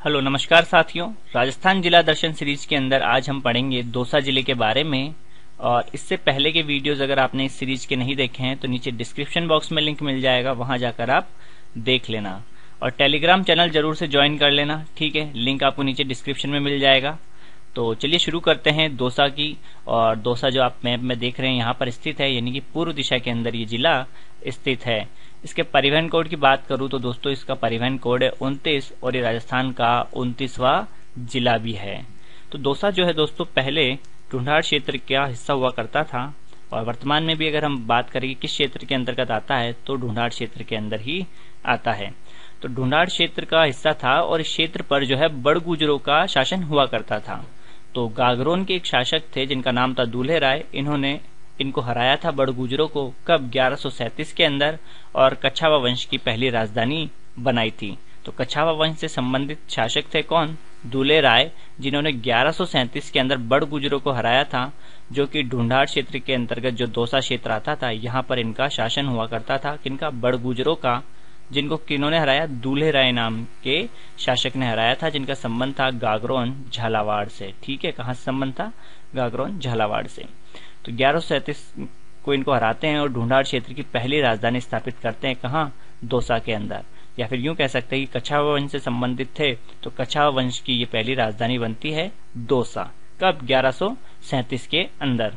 Hello नमस्कार साथियों, राजस्थान जिला दर्शन सीरीज के अंदर आज हम पढ़ेंगे दौसा जिले के बारे में। और इससे पहले के वीडियोस अगर आपने इस सीरीज के नहीं देखे हैं तो नीचे डिस्क्रिप्शन बॉक्स में लिंक मिल जाएगा, वहां जाकर आप देख लेना। और टेलीग्राम चैनल जरूर से ज्वाइन कर लेना, ठीक है, लिंक आपको नीचे डिस्क्रिप्शन में मिल जाएगा। तो चलिए शुरू करते हैं दौसा की। और दौसा जो आप मैप में देख रहे हैं यहाँ पर स्थित है, यानी कि पूर्व दिशा के अंदर ये जिला स्थित है। इसके परिवहन कोड की बात करूं तो दोस्तों इसका परिवहन कोड है 29 और ये राजस्थान का 29वां जिला भी है। तो दौसा जो है दोस्तों पहले ढूंढाड़ क्षेत्र का हिस्सा हुआ करता था, और वर्तमान में भी अगर हम बात करें किस क्षेत्र के अंतर्गत आता है तो ढूंढाड़ क्षेत्र के अंदर ही आता है। तो ढूंढाड़ क्षेत्र का हिस्सा था और इस क्षेत्र पर जो है बड़गुजरों का शासन हुआ करता था। तो गागरोन के एक शासक थे जिनका नाम था दूल्हे राय, इन्होंने इनको हराया था बड़गुजरों को कब 1137 के अंदर, और कछावा वंश की पहली राजधानी बनाई थी। तो कछावा वंश से संबंधित शासक थे कौन? दूल्हे राय, जिन्होंने 1137 के अंदर बड़गुजरों को हराया था, जो कि ढूंढाड़ क्षेत्र के अंतर्गत जो दौसा क्षेत्र आता था यहाँ पर इनका शासन हुआ करता था। किनका? बड़गुजरों का, जिनको किन्होंने हराया? दूल्हे राय नाम के शासक ने हराया था, जिनका संबंध था गागरोन झालावाड़ से। ठीक है, कहाँ से संबंध था? गागरोन झालावाड़ से। तो 1137 को इनको हराते हैं और ढूंढाड़ क्षेत्र की पहली राजधानी स्थापित करते हैं। कहाँ? दौसा के अंदर। या फिर यूं कह सकते हैं कि कछावा वंश से संबंधित थे तो कछावा वंश की ये पहली राजधानी बनती है दौसा। कब? 1137 के अंदर।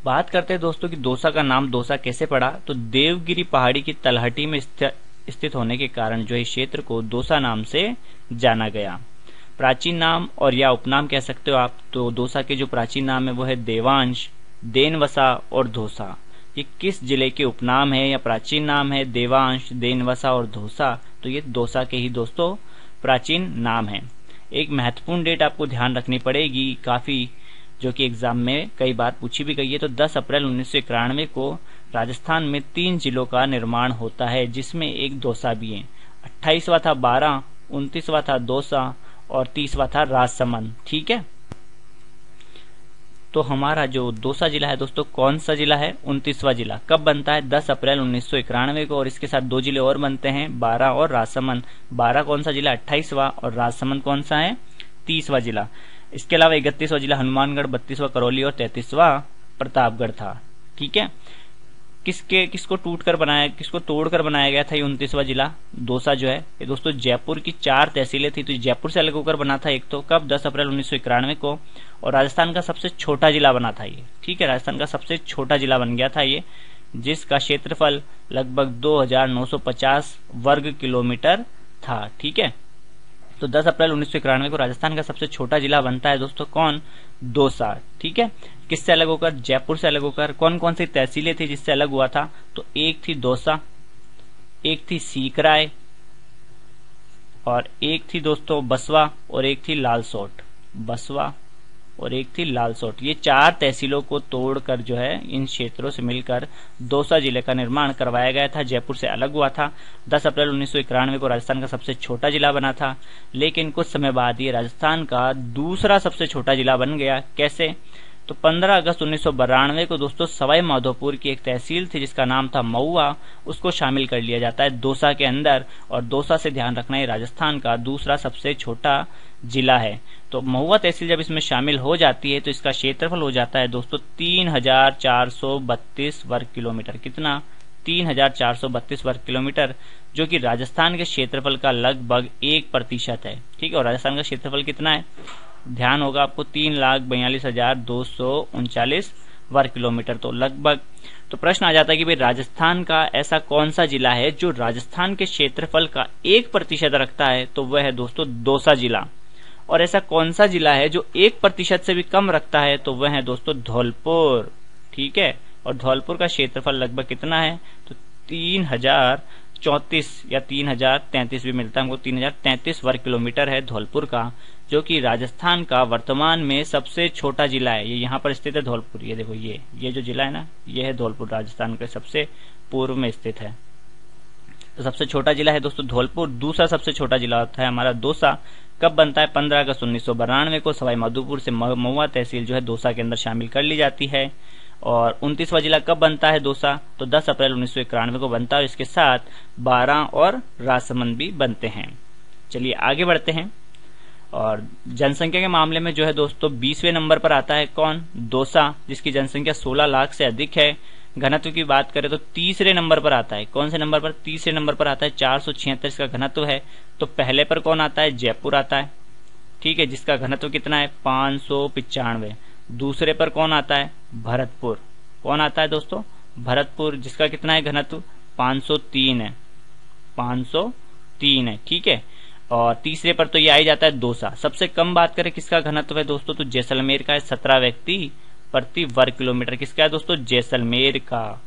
बात करते हैं दोस्तों कि दौसा का नाम दौसा कैसे पड़ा। तो देवगिरी पहाड़ी की तलहटी में स्थित होने के कारण जो इस क्षेत्र को दौसा नाम से जाना गया। प्राचीन नाम और या उपनाम कह सकते हो आप। तो दौसा के जो प्राचीन नाम है वो है देवांश, देनवसा और धौसा। ये किस जिले के उपनाम है या प्राचीन नाम है? देवांश, देनवसा और धौसा। तो ये दौसा के ही दोस्तों प्राचीन नाम है। एक महत्वपूर्ण डेट आपको ध्यान रखनी पड़ेगी काफी, जो कि एग्जाम में कई बार पूछी भी गई है। तो 10 अप्रैल 1991 को राजस्थान में 3 जिलों का निर्माण होता है, जिसमें एक दौसा भी है। 28वां था बारां, 29वां था दौसा और 30वां था राजसमंद। ठीक है, तो हमारा जो दौसा जिला है दोस्तों कौन सा जिला है? 29वां जिला। कब बनता है? 10 अप्रैल 1991 को। और इसके साथ 2 जिले और बनते हैं, बारां और राजसमंद। बारां कौन सा जिला? 28वां। और राजसमंद कौन सा है? 30वां जिला। इसके अलावा 31वां जिला हनुमानगढ़, 32वां करौली और 33वां प्रतापगढ़ था। ठीक है, किसको तोड़कर बनाया गया था ये 29वां जिला दौसा जो है? ये दोस्तों जयपुर की 4 तहसीलें थी, तो जयपुर से अलग होकर बना था एक तो। कब? 10 अप्रैल 1991 को। और राजस्थान का सबसे छोटा जिला बना था ये। ठीक है, राजस्थान का सबसे छोटा जिला बन गया था ये, जिसका क्षेत्रफल लगभग 2950 वर्ग किलोमीटर था। ठीक है, तो 10 अप्रैल 1991 को राजस्थान का सबसे छोटा जिला बनता है दोस्तों कौन? दौसा। ठीक है, किससे अलग होकर? जयपुर से अलग होकर। कौन कौन सी तहसीलें थी जिससे अलग हुआ था? तो एक थी दौसा, एक थी सीकराय, और एक थी दोस्तों बसवा, और एक थी लालसोट। बसवा और एक थी लालसोट। ये 4 तहसीलों को तोड़कर जो है इन क्षेत्रों से मिलकर दौसा जिले का निर्माण करवाया गया था। जयपुर से अलग हुआ था। 10 अप्रैल 1991 को राजस्थान का सबसे छोटा जिला बना था, लेकिन कुछ समय बाद ये राजस्थान का दूसरा सबसे छोटा जिला बन गया। कैसे? तो 15 अगस्त 1992 को दोस्तों सवाई माधोपुर की एक तहसील थी जिसका नाम था महुआ, उसको शामिल कर लिया जाता है दौसा के अंदर। और दौसा से ध्यान रखना है राजस्थान का दूसरा सबसे छोटा जिला है। तो महुआ तहसील जब इसमें शामिल हो जाती है तो इसका क्षेत्रफल हो जाता है दोस्तों 3432 वर्ग किलोमीटर। कितना? 3432 वर्ग किलोमीटर, जो कि राजस्थान के क्षेत्रफल का लगभग 1% है। ठीक है, और राजस्थान का क्षेत्रफल कितना है? ध्यान होगा आपको 3,42,239 वर्ग किलोमीटर। तो लगभग तो प्रश्न आ जाता है कि भाई राजस्थान का ऐसा कौन सा जिला है जो राजस्थान के क्षेत्रफल का 1% रखता है? तो वह है दोस्तों दौसा जिला। और ऐसा कौन सा जिला है जो 1% से भी कम रखता है? तो वह है दोस्तों धौलपुर। ठीक है, और धौलपुर का क्षेत्रफल लगभग कितना है? तो 3034 या 3033 भी मिलता है हमको, 3033 वर्ग किलोमीटर है धौलपुर का, जो कि राजस्थान का वर्तमान में सबसे छोटा जिला है। ये यहाँ पर स्थित है धौलपुर। ये देखो, ये जो जिला है ना, ये है धौलपुर, राजस्थान के सबसे पूर्व में स्थित है। तो सबसे छोटा जिला है दोस्तों धौलपुर। दूसरा सबसे छोटा जिला होता है हमारा दौसा। कब बनता है? 15 अगस्त 1992 को सवाई माधोपुर से महुआ तहसील जो है दौसा के अंदर शामिल कर ली जाती है। और 29वां जिला कब बनता है दौसा? तो 10 अप्रैल 1991 को बनता है। इसके साथ 12 और राजसमंद भी बनते हैं। चलिए आगे बढ़ते हैं। और जनसंख्या के मामले में जो है दोस्तों 20वें नंबर पर आता है कौन? दौसा, जिसकी जनसंख्या 16 लाख से अधिक है। घनत्व की बात करें तो तीसरे नंबर पर आता है। कौन से नंबर पर? तीसरे नंबर पर आता है। 476 इसका घनत्व है। तो पहले पर कौन आता है? जयपुर आता है, ठीक है, जिसका घनत्व कितना है? 595। दूसरे पर कौन आता है? भरतपुर। कौन आता है दोस्तों? भरतपुर, जिसका कितना है घनत्व? 503 है, 503 है, ठीक है। और तीसरे पर तो ये आ ही जाता है दौसा। सबसे कम बात करें किसका घनत्व है दोस्तों? तो जैसलमेर का है, 17 व्यक्ति प्रति वर्ग किलोमीटर। किसका है दोस्तों? जैसलमेर का,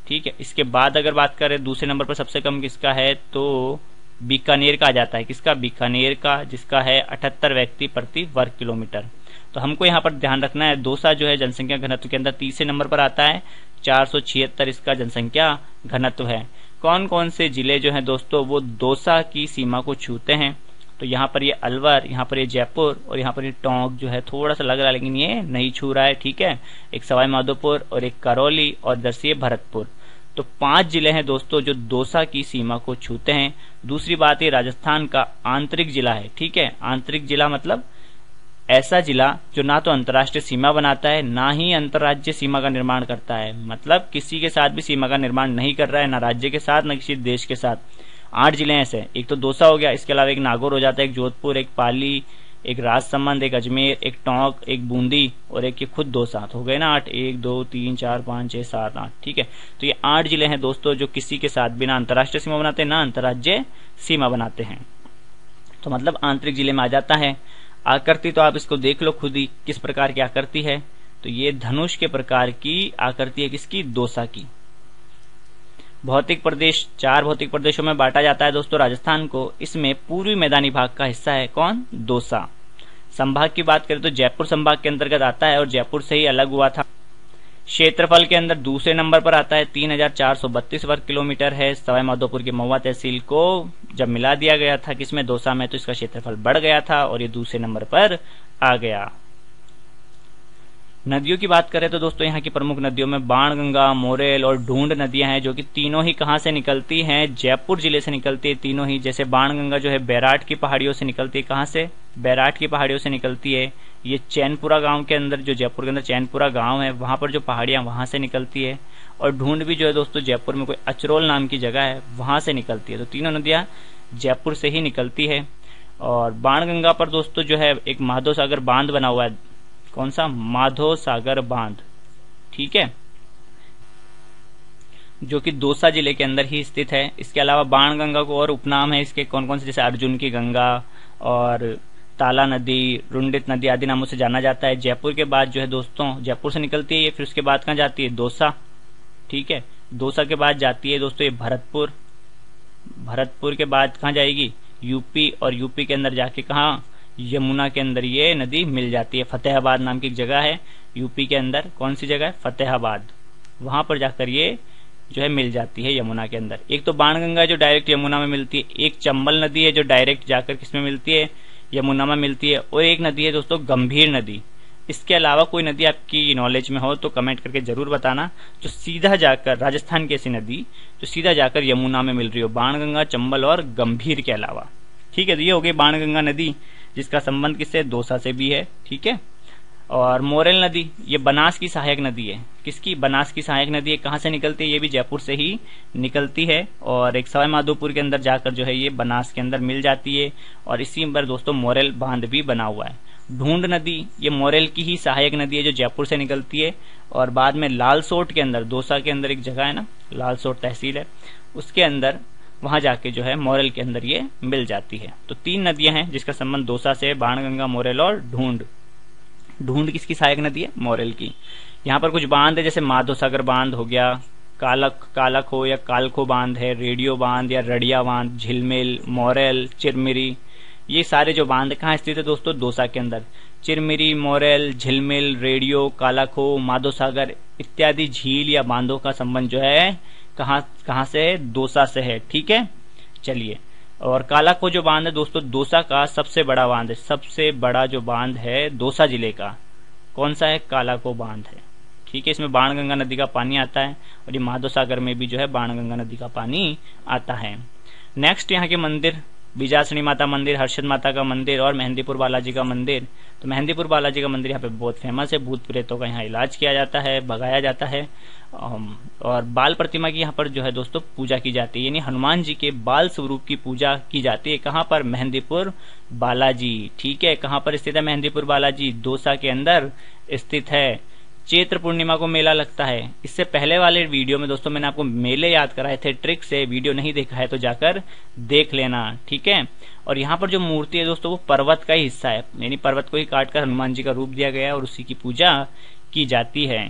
ठीक है। इसके बाद अगर बात करें दूसरे नंबर पर सबसे कम किसका है, तो बीकानेर का आ जाता है। किसका? बीकानेर का, जिसका है 78 व्यक्ति प्रति वर्ग किलोमीटर। तो हमको यहाँ पर ध्यान रखना है, दौसा जो है जनसंख्या घनत्व के अंदर तीसरे नंबर पर आता है। 476 इसका जनसंख्या घनत्व है। कौन कौन से जिले जो हैं दोस्तों वो दौसा की सीमा को छूते हैं? तो यहाँ पर ये अलवर, यहाँ पर ये जयपुर और यहाँ पर ये टोंक जो है थोड़ा सा लग रहा है लेकिन ये नहीं छू रहा है, ठीक है। एक सवाई माधोपुर और एक करौली और दरसिए भरतपुर। तो 5 जिले हैं दोस्तों जो दौसा की सीमा को छूते हैं। दूसरी बात ये राजस्थान का आंतरिक जिला है, ठीक है। आंतरिक जिला मतलब ऐसा जिला जो ना तो अंतर्राष्ट्रीय सीमा बनाता है ना ही अंतर्राज्यीय सीमा का निर्माण करता है, मतलब किसी के साथ भी सीमा का निर्माण नहीं कर रहा है, ना राज्य के साथ ना किसी देश के साथ। 8 जिले ऐसे, एक तो दौसा हो गया, इसके अलावा एक नागौर हो जाता है, एक जोधपुर, एक पाली, एक राजसमंद, एक अजमेर, एक टोंक, एक बूंदी और एक ये खुद दौसा। तो हो गए ना 8, 1 2 3 4 5 6 7 8, ठीक है। तो ये 8 जिले हैं दोस्तों जो किसी के साथ भी ना अंतर्राष्ट्रीय सीमा बनाते हैं ना अंतर्राज्यीय सीमा बनाते हैं। तो मतलब आंतरिक जिले में आ जाता है। आकृति तो आप इसको देख लो खुद ही किस प्रकार की आकृति है। तो ये धनुष के प्रकार की आकृति है, किसकी? दौसा की। भौतिक प्रदेश 4 भौतिक प्रदेशों में बांटा जाता है दोस्तों राजस्थान को। इसमें पूर्वी मैदानी भाग का हिस्सा है कौन? दौसा। संभाग की बात करें तो जयपुर संभाग के अंतर्गत आता है और जयपुर से ही अलग हुआ था। क्षेत्रफल के अंदर दूसरे नंबर पर आता है, 3432 वर्ग किलोमीटर है। सवाई माधोपुर की महुआ तहसील को जब मिला दिया गया था किसमें? दौसा में, तो इसका क्षेत्रफल बढ़ गया था और ये दूसरे नंबर पर आ गया। नदियों की बात करें तो दोस्तों यहाँ की प्रमुख नदियों में बाणगंगा, मोरेल और ढूंढ नदियां हैं जो कि तीनों ही कहां से निकलती हैं? जयपुर जिले से निकलती है तीनों ही। जैसे बाणगंगा जो है बैराट की पहाड़ियों से निकलती है। कहां से? बैराट की पहाड़ियों से निकलती है। ये चैनपुरा गांव के अंदर, जो जयपुर के अंदर चैनपुरा गांव है वहां पर जो पहाड़ियां वहां से निकलती है। और ढूंढ भी जो है दोस्तों जयपुर में कोई अचरोल नाम की जगह है वहां से निकलती है। तो तीनों नदियां जयपुर से ही निकलती है। और बाणगंगा पर दोस्तों जो है एक माधो सागर बांध बना हुआ है। कौन सा? माधो सागर बांध, ठीक है, जो कि दौसा जिले के अंदर ही स्थित है। इसके अलावा बाणगंगा को और उपनाम है इसके कौन कौन से? जैसे अर्जुन की गंगा और ताला नदी, रुंडित नदी आदि नामों से जाना जाता है। जयपुर के बाद जो है दोस्तों जयपुर से निकलती है ये, फिर उसके बाद कहाँ जाती है? दौसा, ठीक है। दौसा के बाद जाती है दोस्तों ये भरतपुर। भरतपुर के बाद कहाँ जाएगी? यूपी, और यूपी के अंदर जाके कहाँ? यमुना के अंदर ये नदी मिल जाती है। फतेहाबाद नाम की एक जगह है यूपी के अंदर। कौन सी जगह है? फतेहाबाद। वहां पर जाकर ये जो है मिल जाती है यमुना के अंदर। एक तो बाणगंगा जो डायरेक्ट यमुना में मिलती है, एक चंबल नदी है जो डायरेक्ट जाकर किसमें मिलती है? यमुना में मिलती है, और एक नदी है दोस्तों गंभीर नदी। इसके अलावा कोई नदी आपकी नॉलेज में हो तो कमेंट करके जरूर बताना, जो सीधा जाकर राजस्थान की ऐसी नदी जो सीधा जाकर यमुना में मिल रही हो, बाणगंगा, चंबल और गंभीर के अलावा, ठीक है। तो ये हो गई बाणगंगा नदी जिसका संबंध किससे? दौसा से भी है, ठीक है। और मोरेल नदी ये बनास की सहायक नदी है। किसकी? बनास की सहायक नदी है। कहां से निकलती है? ये भी जयपुर से ही निकलती है और एक सवाई माधोपुर के अंदर जाकर जो है ये बनास के अंदर मिल जाती है और इसी पर दोस्तों मोरेल बांध भी बना हुआ है। ढूंढ नदी ये मोरेल की ही सहायक नदी है जो जयपुर से निकलती है और बाद में लालसोट के अंदर, दौसा के अंदर एक जगह है ना लालसोट तहसील है, उसके अंदर वहां जाके जो है मोरेल के अंदर ये मिल जाती है। तो 3 नदियां हैं जिसका संबंध दौसा से, बाणगंगा, मोरेल और ढूंढ। ढूंढ किसकी सहायक नदी है? मोरेल की। यहाँ पर कुछ बांध है जैसे माधो सागर बांध हो गया, कालक हो या कालखो बांध है, रेडियो बांध या रड़िया बांध, झिलमिल, मोरेल, चिरमिरी, ये सारे जो बांध कहाँ स्थित है दोस्तों? दौसा के अंदर। चिरमिरी, मोरेल, झिलमिल, रेडियो, कालखो, माधो सागर इत्यादि झील या बांधों का संबंध जो है कहाँ से है? दौसा से है, ठीक है। चलिए, और कालाखो जो बांध है दोस्तों दौसा का सबसे बड़ा बांध है। सबसे बड़ा जो बांध है दौसा जिले का कौन सा है? कालाखो बांध है, ठीक है। इसमें बाणगंगा नदी का पानी आता है और ये माधो सागर में भी जो है बाणगंगा नदी का पानी आता है। नेक्स्ट यहाँ के मंदिर बीजासनी माता मंदिर, हर्षद माता का मंदिर और मेहंदीपुर बालाजी का मंदिर। तो मेहंदीपुर बालाजी का मंदिर यहाँ पे बहुत फेमस है, भूत प्रेतों का यहाँ इलाज किया जाता है, भगाया जाता है। और बाल प्रतिमा की यहाँ पर जो है दोस्तों पूजा की जाती है, यानी हनुमान जी के बाल स्वरूप की पूजा की जाती है। कहाँ पर? मेहंदीपुर बालाजी। ठीक है, कहाँ पर स्थित है मेहंदीपुर बालाजी? दौसा के अंदर स्थित है। चैत्र पूर्णिमा को मेला लगता है। इससे पहले वाले वीडियो में दोस्तों मैंने आपको मेले याद कराए थे ट्रिक से, वीडियो नहीं देखा है तो जाकर देख लेना। ठीक है, और यहाँ पर जो मूर्ति है दोस्तों वो पर्वत का ही हिस्सा है, यानी पर्वत को ही काटकर हनुमान जी का रूप दिया गया है और उसी की पूजा की जाती है।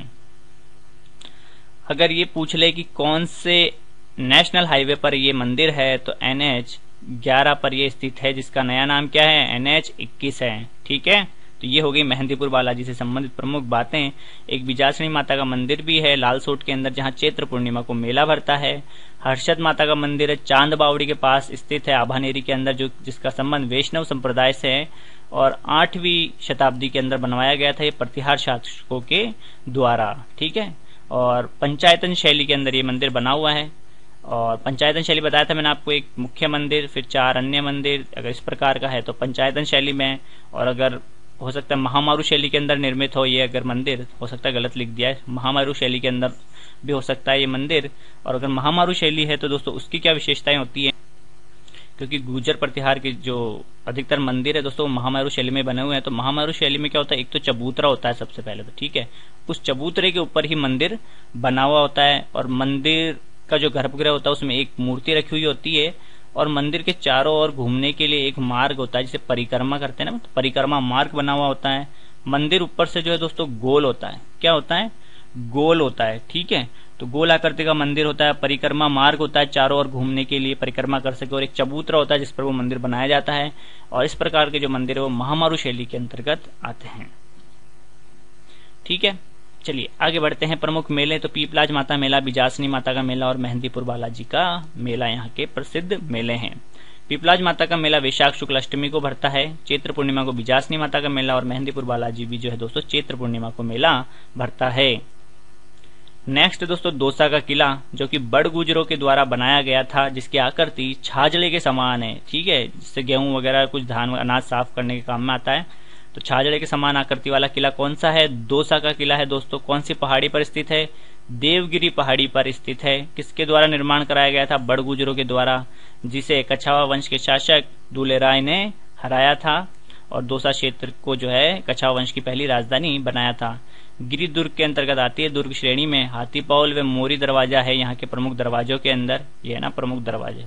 अगर ये पूछ ले कि कौन से नेशनल हाईवे पर ये मंदिर है, तो NH 11 पर ये स्थित है, जिसका नया नाम क्या है? NH 21 है। ठीक है, तो ये हो गई मेहंदीपुर बालाजी से संबंधित प्रमुख बातें। एक बीजासनी माता का मंदिर भी है लालसोट के अंदर, जहां चैत्र पूर्णिमा को मेला भरता है। हर्षद माता का मंदिर है, चांद बावड़ी के पास स्थित है, आभानेरी के अंदर, जो जिसका संबंध वैष्णव संप्रदाय से है और 8वीं शताब्दी के अंदर बनवाया गया था ये प्रतिहार शासकों के द्वारा। ठीक है, और पंचायतन शैली के अंदर ये मंदिर बना हुआ है। और पंचायतन शैली बताया था मैंने आपको, एक मुख्य मंदिर, फिर 4 अन्य मंदिर। अगर इस प्रकार का है तो पंचायतन शैली में, और अगर हो सकता है महामारू शैली के अंदर निर्मित हो ये अगर मंदिर, हो सकता है गलत लिख दिया है, महामारू शैली के अंदर भी हो सकता है ये मंदिर। और अगर महामारू शैली है तो दोस्तों उसकी क्या विशेषताएं होती है, क्योंकि गुर्जर प्रतिहार के जो अधिकतर मंदिर है दोस्तों महामारू शैली में बने हुए हैं। तो महामारू शैली में क्या होता है, एक तो चबूतरा होता है सबसे पहले तो, ठीक है, उस चबूतरे के ऊपर ही मंदिर बना हुआ होता है, और मंदिर का जो गर्भगृह होता है उसमें एक मूर्ति रखी हुई होती है, और मंदिर के चारों ओर घूमने के लिए एक मार्ग होता है जिसे परिक्रमा कहते हैं ना, परिक्रमा मार्ग बना हुआ होता है। मंदिर ऊपर से जो है दोस्तों गोल होता है, क्या होता है? गोल होता है। ठीक है, तो गोल आकृति का मंदिर होता है, परिक्रमा मार्ग होता है चारों ओर घूमने के लिए परिक्रमा कर सके, और एक चबूतरा होता है जिस पर वो मंदिर बनाया जाता है। और इस प्रकार के जो मंदिर है वो महामारू शैली के अंतर्गत आते हैं। ठीक है, चलिए आगे बढ़ते हैं। प्रमुख मेले तो पीपलाज माता मेला, बीजासनी माता का मेला और मेहंदीपुर बालाजी का मेला यहाँ के प्रसिद्ध मेले हैं। पीपलाज माता का मेला वैशाख शुक्ल अष्टमी को भरता है। चैत्र पूर्णिमा को बीजासनी माता का मेला और मेहंदीपुर बालाजी भी जो है दोस्तों चैत्र पूर्णिमा को मेला भरता है। नेक्स्ट दोस्तों दौसा का किला, जो कि बड़ गुजरों के द्वारा बनाया गया था, जिसकी आकृति छाजड़े के समान है। ठीक है, जिससे गेहूं वगैरह कुछ धान अनाज साफ करने के काम में आता है। तो छाजड़े के समान आकृति वाला किला कौन सा है? दौसा का किला है दोस्तों। कौन सी पहाड़ी पर स्थित है? देवगिरी पहाड़ी पर स्थित है। किसके द्वारा निर्माण कराया गया था? बड़ गुजरों के द्वारा, जिसे कछावा वंश के शासक दुलेराय ने हराया था, और दौसा क्षेत्र को जो है कछावा वंश की पहली राजधानी बनाया था। गिरी दुर्ग के अंतर्गत आती है। दुर्ग श्रेणी में हाथीपौल व मोरी दरवाजा है यहाँ के प्रमुख दरवाजों के अंदर। ये है ना प्रमुख दरवाजे,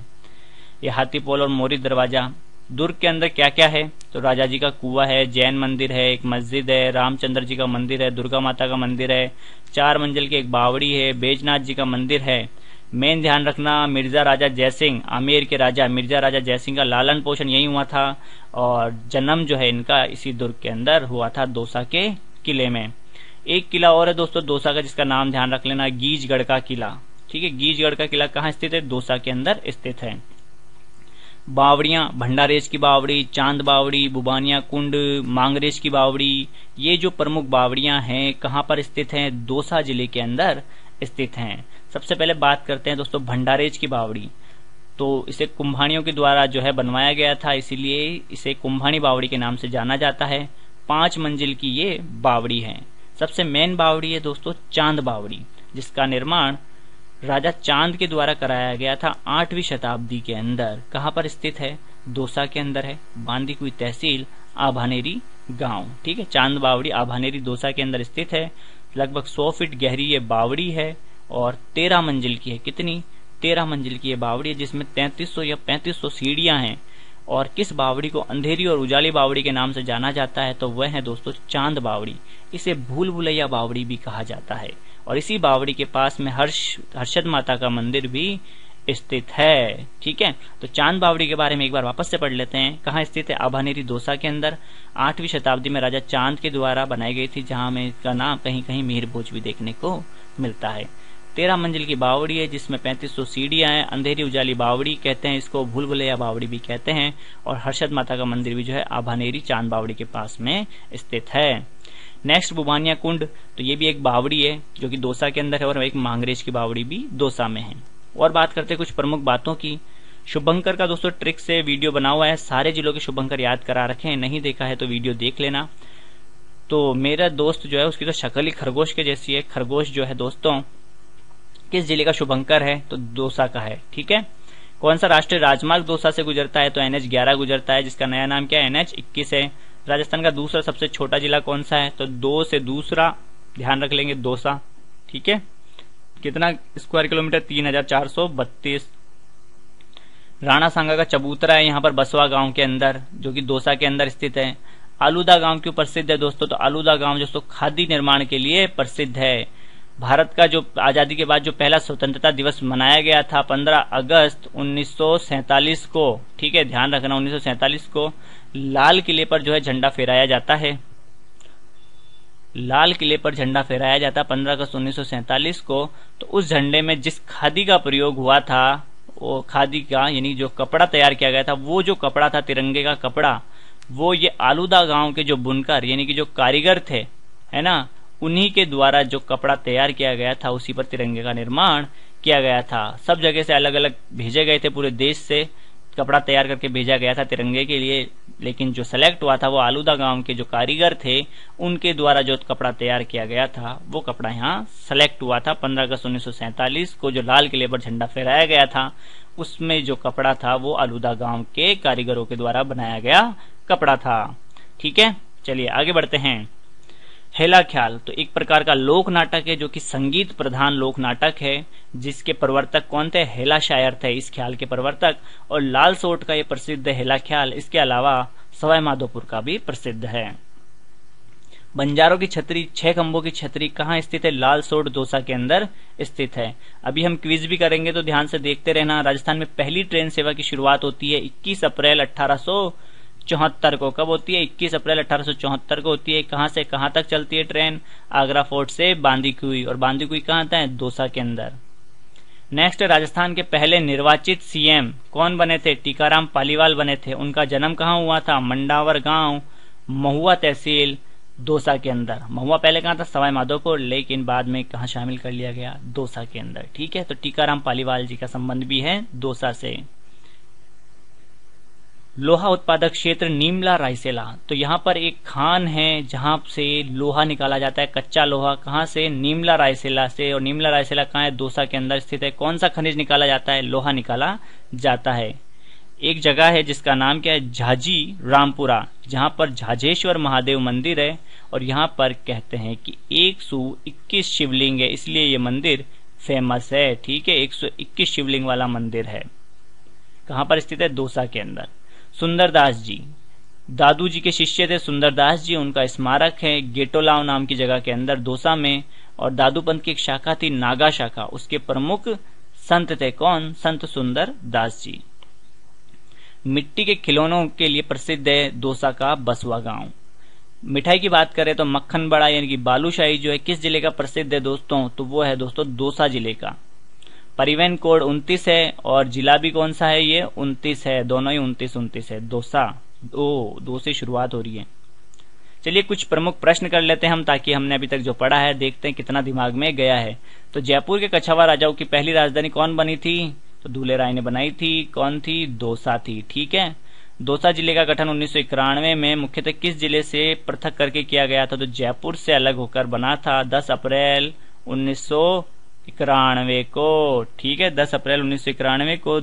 ये हाथीपौल और मोरी दरवाजा। दुर्ग के अंदर क्या क्या है? तो राजा जी का कुआं है, जैन मंदिर है, एक मस्जिद है, रामचंद्र जी का मंदिर है, दुर्गा माता का मंदिर है, 4 मंजिल की एक बावड़ी है, बैजनाथ जी का मंदिर है। मेन ध्यान रखना, मिर्जा राजा जयसिंह, आमेर के राजा मिर्जा राजा जयसिंह का लालन पोषण यही हुआ था, और जन्म जो है इनका इसी दुर्ग के अंदर हुआ था, दौसा के किले में। एक किला और है दोस्तों दौसा का, जिसका नाम ध्यान रख लेना, गीजगढ़ का किला। ठीक है, गीजगढ़ का किला कहाँ स्थित है? दौसा के अंदर स्थित है। बावड़ियां, भंडारेज की बावड़ी, चांद बावड़ी, बुबानिया कुंड, मांगरेज की बावड़ी, ये जो प्रमुख बावड़ियां हैं कहाँ पर स्थित हैं? दौसा जिले के अंदर स्थित हैं। सबसे पहले बात करते हैं दोस्तों भंडारेज की बावड़ी। तो इसे कुंभानियों के द्वारा जो है बनवाया गया था, इसीलिए इसे कुंभानी बावड़ी के नाम से जाना जाता है। 5 मंजिल की ये बावड़ी है। सबसे मेन बावड़ी है दोस्तों चांद बावड़ी, जिसका निर्माण राजा चांद के द्वारा कराया गया था 8वीं शताब्दी के अंदर। कहाँ पर स्थित है? दौसा के अंदर है, बांदीकुई तहसील, आभानेरी गांव। ठीक है, चांद बावड़ी आभानेरी दौसा के अंदर स्थित है। लगभग 100 फीट गहरी ये बावड़ी है और 13 मंजिल की है। कितनी? 13 मंजिल की ये बावड़ी है, जिसमें 3300 या 3500 सीढ़ियां हैं। और किस बावड़ी को अंधेरी और उजाली बावड़ी के नाम से जाना जाता है? तो वह है दोस्तों चांद बावड़ी। इसे भूल भुलैया बावड़ी भी कहा जाता है। और इसी बावड़ी के पास में हर्षद माता का मंदिर भी स्थित है। ठीक है, तो चांद बावड़ी के बारे में एक बार वापस से पढ़ लेते हैं। कहाँ स्थित है? आभानेरी दौसा के अंदर। 8वीं शताब्दी में राजा चांद के द्वारा बनाई गई थी, जहां में इसका नाम कहीं कहीं मीर भोज भी देखने को मिलता है। 13 मंजिल की बावड़ी है, जिसमें 3500 सीढ़ियां हैं। अंधेरी उजाली बावड़ी कहते हैं इसको, भूल भुलैया बावड़ी भी कहते हैं। और हर्षद माता का मंदिर भी जो है आभानेरी चांद बावड़ी के पास में स्थित है। नेक्स्ट बुबानिया कुंड, तो ये भी एक बावड़ी है जो कि दौसा के अंदर है, और एक मांगरेज की बावड़ी भी दौसा में है। और बात करते हैं कुछ प्रमुख बातों की। शुभंकर का दोस्तों ट्रिक से वीडियो बना हुआ है, सारे जिलों के शुभंकर याद करा रखे हैं, नहीं देखा है तो वीडियो देख लेना। तो मेरा दोस्त जो है उसकी तो शक्ल ही खरगोश के जैसी है। खरगोश जो है दोस्तों किस जिले का शुभंकर है? तो दौसा का है। ठीक है, कौन सा राष्ट्रीय राजमार्ग दौसा से गुजरता है? तो NH11 गुजरता है, जिसका नया नाम क्या है? NH21 है। राजस्थान का दूसरा सबसे छोटा जिला कौन सा है? तो दो से दूसरा ध्यान रख लेंगे, दौसा। ठीक है, कितना स्क्वायर किलोमीटर? 3432। राणा सांगा का चबूतरा है यहाँ पर बसवा गांव के अंदर, जो कि दौसा के अंदर स्थित है। आलूदा गांव क्यों प्रसिद्ध है दोस्तों? तो आलूदा गांव दोस्तों खादी निर्माण के लिए प्रसिद्ध है। भारत का जो आजादी के बाद जो पहला स्वतंत्रता दिवस मनाया गया था 15 अगस्त 1947 को, ठीक है ध्यान रखना, 1947 को लाल किले पर जो है झंडा फहराया जाता है। लाल किले पर झंडा फहराया जाता 15 अगस्त 1947 को। तो उस झंडे में जिस खादी का प्रयोग हुआ था, वो खादी का यानी जो कपड़ा तैयार किया गया था, वो जो कपड़ा था तिरंगे का कपड़ा, वो ये आलूदा गांव के जो बुनकर यानी कि जो कारीगर थे, है ना, उन्हीं के द्वारा जो कपड़ा तैयार किया गया था, उसी पर तिरंगे का निर्माण किया गया था। सब जगह से अलग अलग भेजे गए थे, पूरे देश से कपड़ा तैयार करके भेजा गया था तिरंगे के लिए, लेकिन जो सेलेक्ट हुआ था वो आलूदा गांव के जो कारीगर थे, उनके द्वारा जो कपड़ा तैयार किया गया था, वो कपड़ा यहाँ सेलेक्ट हुआ था 15 अगस्त 1947 को, जो लाल किले पर झंडा फहराया गया था। उसमें जो कपड़ा था वो आलूदा गांव के कारीगरों के द्वारा बनाया गया कपड़ा था। ठीक है, चलिए आगे बढ़ते हैं। हेला ख्याल तो एक प्रकार का लोक नाटक है, जो कि संगीत प्रधान लोक नाटक है, जिसके प्रवर्तक कौन थे? हेला शायर थे इस ख्याल के प्रवर्तक। और लाल सोट का ये प्रसिद्ध हेला ख्याल, इसके अलावा सवाई माधोपुर का भी प्रसिद्ध है। बंजारों की छतरी, 6 खंभों की छतरी कहाँ स्थित है? लाल सोट दौसा के अंदर स्थित है। अभी हम क्विज भी करेंगे तो ध्यान से देखते रहना। राजस्थान में पहली ट्रेन सेवा की शुरुआत होती है 21 अप्रैल 1874 को। कब होती है? 21 अप्रैल 1874 को होती है। कहां से कहां तक चलती है ट्रेन? आगरा फोर्ट से बांदीकुई। और बांदीकुई कहां आता है? दौसा के अंदर। नेक्स्ट, राजस्थान के पहले निर्वाचित सीएम कौन बने थे? टीकाराम पालीवाल बने थे। उनका जन्म कहां हुआ था? मंडावर गांव, महुआ तहसील, दौसा के अंदर। महुआ पहले कहां था? सवाई माधोपुर, लेकिन बाद में कहां शामिल कर लिया गया? दौसा के अंदर। ठीक है, तो टीकाराम पालीवाल जी का संबंध भी है दौसा से। लोहा उत्पादक क्षेत्र नीमला रायसेला, तो यहाँ पर एक खान है जहां से लोहा निकाला जाता है, कच्चा लोहा। कहां से? नीमला रायसेला से। और नीमला रायसेला कहाँ है? दौसा के अंदर स्थित है। कौन सा खनिज निकाला जाता है? लोहा निकाला जाता है। एक जगह है जिसका नाम क्या है? झाजी रामपुरा, जहां पर झाजेश्वर महादेव मंदिर है। और यहाँ पर कहते हैं कि 121 शिवलिंग है, इसलिए ये मंदिर फेमस है। ठीक है, 121 शिवलिंग वाला मंदिर है। कहां पर स्थित है? दौसा के अंदर। सुंदरदास जी दादू जी के शिष्य थे सुंदरदास जी, उनका स्मारक है गेटोलाव नाम की जगह के अंदर दौसा में। और दादू पंथ की एक शाखा थी नागा शाखा, उसके प्रमुख संत थे कौन? संत सुंदरदास जी। मिट्टी के खिलौनों के लिए प्रसिद्ध है दौसा का बसवा गांव। मिठाई की बात करें तो मक्खन बड़ा यानी कि बालूशाही जो है किस जिले का प्रसिद्ध है दोस्तों? तो वो है दोस्तों दौसा जिले का। परिवहन कोड 29 है और जिला भी कौन सा है? ये 29 है, दोनों ही 29 है। दौसा दो से शुरुआत हो रही है। चलिए कुछ प्रमुख प्रश्न कर लेते हैं हम, ताकि हमने अभी तक जो पढ़ा है देखते हैं कितना दिमाग में गया है। तो जयपुर के कछावा राजाओं की पहली राजधानी कौन बनी थी? तो दूल्हे राय ने बनाई थी। कौन थी? दौसा थी। ठीक है, दौसा जिले का गठन 1991 में मुख्यतः किस जिले से पृथक करके किया गया था? तो जयपुर से अलग होकर बना था 10 अप्रैल 1991 को। ठीक है, 10 अप्रैल 1991 को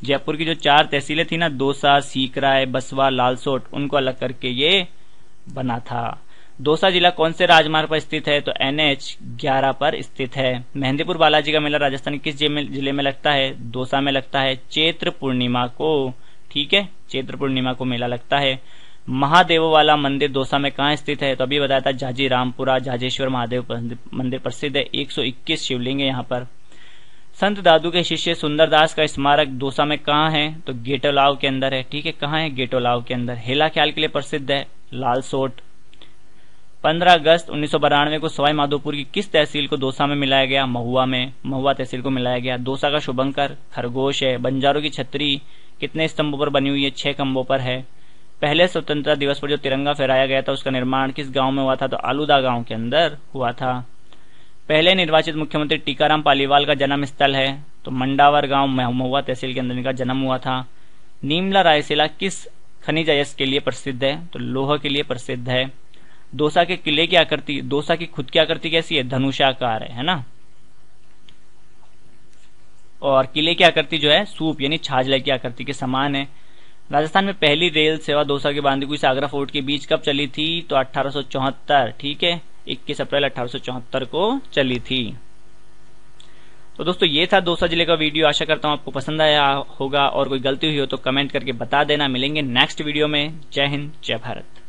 जयपुर की जो 4 तहसीलें थी ना, दौसा, सीकराय, बसवा, लालसोट, उनको अलग करके ये बना था। दौसा जिला कौन से राजमार्ग पर स्थित है? तो NH11 पर स्थित है। मेहंदीपुर बालाजी का मेला राजस्थान किस जिले में लगता है? दौसा में लगता है, चैत्र पूर्णिमा को। ठीक है, चैत्र पूर्णिमा को मेला लगता है। महादेव वाला मंदिर दौसा में कहाँ स्थित है? तो अभी बताया था झाजी रामपुरा, झाजेश्वर महादेव मंदिर प्रसिद्ध है, 121 शिवलिंग है यहाँ पर। संत दादू के शिष्य सुंदरदास का स्मारक दौसा में कहाँ है? तो गेटोलाव के अंदर है। ठीक है, कहाँ है? गेटोलाव के अंदर। हेला ख्याल के लिए प्रसिद्ध है लालसोट। 15 अगस्त 1992 को सवाई माधोपुर की किस तहसील को दौसा में मिलाया गया? महुआ में, महुआ तहसील को मिलाया गया। दौसा का शुभंकर खरगोश है। बंजारों की छतरी कितने स्तंभों पर बनी हुई है? 6 खंभों पर है। पहले स्वतंत्रता दिवस पर जो तिरंगा फहराया गया था उसका निर्माण किस गांव में हुआ था? तो आलूदा गांव के अंदर हुआ था। पहले निर्वाचित मुख्यमंत्री टीकाराम पालीवाल का जन्म स्थल है तो मंडावर गांव महुआ तहसील के अंदर इनका जन्म हुआ था। नीमला रायसेला किस खनिज अयस्क के लिए प्रसिद्ध है? तो लोह के लिए प्रसिद्ध है। दौसा के किले की आकृति, दौसा की खुद की आकृति कैसी है? धनुषाकार है ना। और किले की आकृति जो है सूप यानी छाजले की आकृति के समान है। राजस्थान में पहली रेल सेवा दौसा के बांदीकुई से आगरा फोर्ट के बीच कब चली थी? तो 1874, ठीक है, 21 अप्रैल 1874 को चली थी। तो दोस्तों ये था दौसा जिले का वीडियो। आशा करता हूं आपको पसंद आया होगा, और कोई गलती हुई हो तो कमेंट करके बता देना। मिलेंगे नेक्स्ट वीडियो में। जय हिंद, जय भारत।